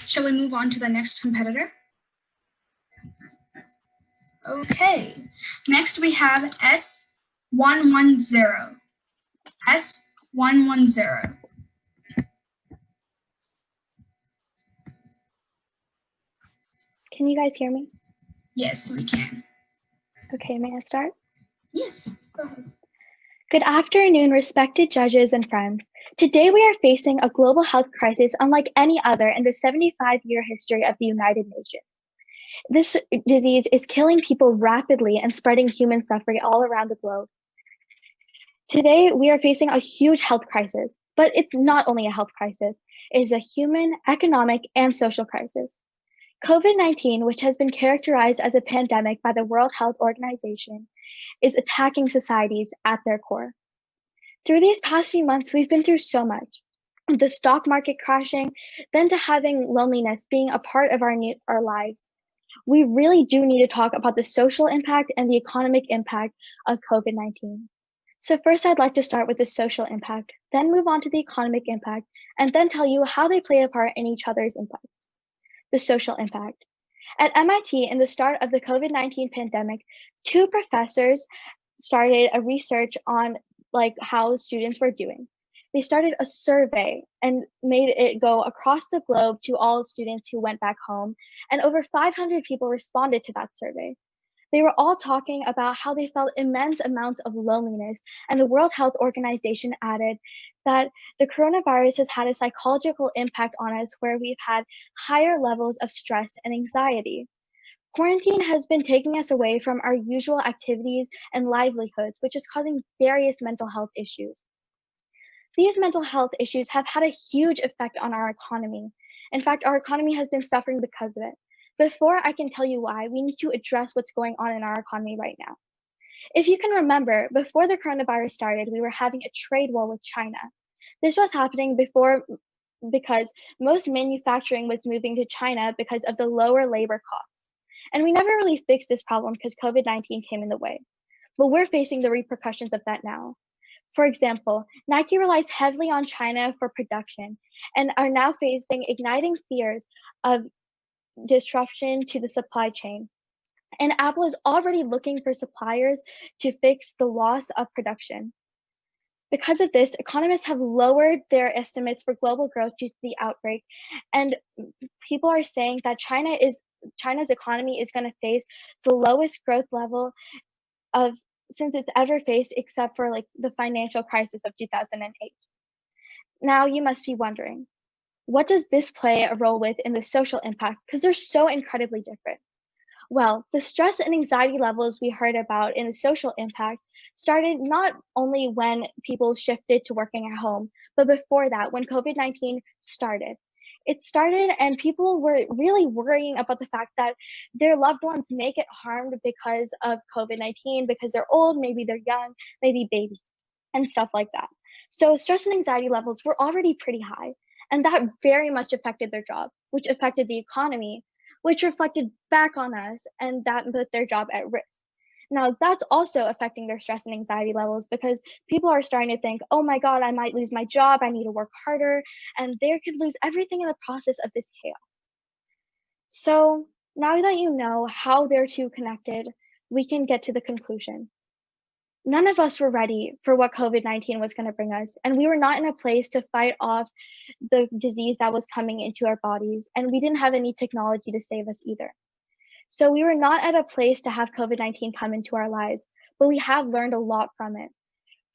Shall we move on to the next competitor? Okay, next we have S110. S110. Can you guys hear me? Yes, we can. Okay, may I start? Yes, go ahead. Good afternoon, respected judges and friends. Today we are facing a global health crisis unlike any other in the 75-year history of the United Nations. This disease is killing people rapidly and spreading human suffering all around the globe. Today we are facing a huge health crisis, but it's not only a health crisis, it is a human, economic, and social crisis. COVID-19, which has been characterized as a pandemic by the World Health Organization, is attacking societies at their core. Through these past few months, we've been through so much. The stock market crashing, then to having loneliness being a part of our lives. We really do need to talk about the social impact and the economic impact of COVID-19. So first, I'd like to start with the social impact, then move on to the economic impact, and then tell you how they play a part in each other's impact. The social impact. At MIT, in the start of the COVID-19 pandemic, two professors started a research on how students were doing. They started a survey and made it go across the globe to all students who went back home, and over 500 people responded to that survey. They were all talking about how they felt immense amounts of loneliness, and the World Health Organization added that the coronavirus has had a psychological impact on us where we've had higher levels of stress and anxiety. Quarantine has been taking us away from our usual activities and livelihoods, which is causing various mental health issues. These mental health issues have had a huge effect on our economy. In fact, our economy has been suffering because of it. Before I can tell you why, we need to address what's going on in our economy right now. If you can remember, before the coronavirus started, we were having a trade war with China. This was happening because most manufacturing was moving to China because of the lower labor costs. And we never really fixed this problem because COVID-19 came in the way. But we're facing the repercussions of that now. For example, Nike relies heavily on China for production and are now facing igniting fears of disruption to the supply chain. And Apple is already looking for suppliers to fix the loss of production. Because of this, economists have lowered their estimates for global growth due to the outbreak, and people are saying that China's economy is going to face the lowest growth level since it's ever faced, except for the financial crisis of 2008. Now you must be wondering, what does this play a role with in the social impact? Because they're so incredibly different. Well, the stress and anxiety levels we heard about in the social impact started not only when people shifted to working at home, but before that, when COVID-19 started. It started and people were really worrying about the fact that their loved ones may get harmed because of COVID-19, because they're old, maybe they're young, maybe babies, and stuff like that. So stress and anxiety levels were already pretty high, and that very much affected their job, which affected the economy, which reflected back on us, and that put their job at risk. Now, that's also affecting their stress and anxiety levels because people are starting to think, oh my God, I might lose my job, I need to work harder, and they could lose everything in the process of this chaos. So now that you know how they're two connected, we can get to the conclusion. None of us were ready for what COVID-19 was going to bring us, and we were not in a place to fight off the disease that was coming into our bodies, and we didn't have any technology to save us either. So we were not at a place to have COVID-19 come into our lives, but we have learned a lot from it.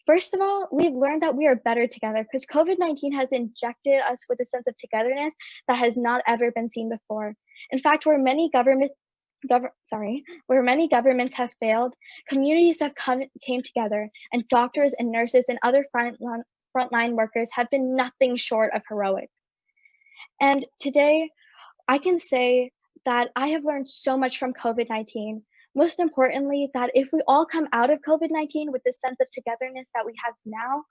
First of all, we've learned that we are better together because COVID-19 has injected us with a sense of togetherness that has not ever been seen before. In fact, where many governments have failed, communities have came together, and doctors and nurses and other frontline workers have been nothing short of heroic. And today, I can say that I have learned so much from COVID-19. Most importantly, that if we all come out of COVID-19 with the sense of togetherness that we have now,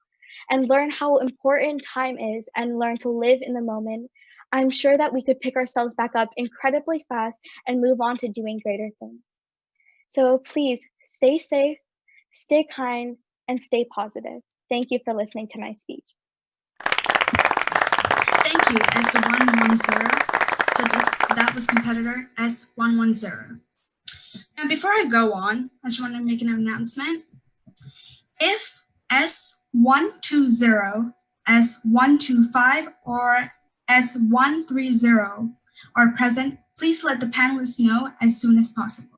and learn how important time is and learn to live in the moment, I'm sure that we could pick ourselves back up incredibly fast and move on to doing greater things. So please stay safe, stay kind, and stay positive. Thank you for listening to my speech. Thank you, S110. judges. That was competitor S110. And before I go on, I just want to make an announcement. If S120, S125, or S130 are present, please let the panelists know as soon as possible.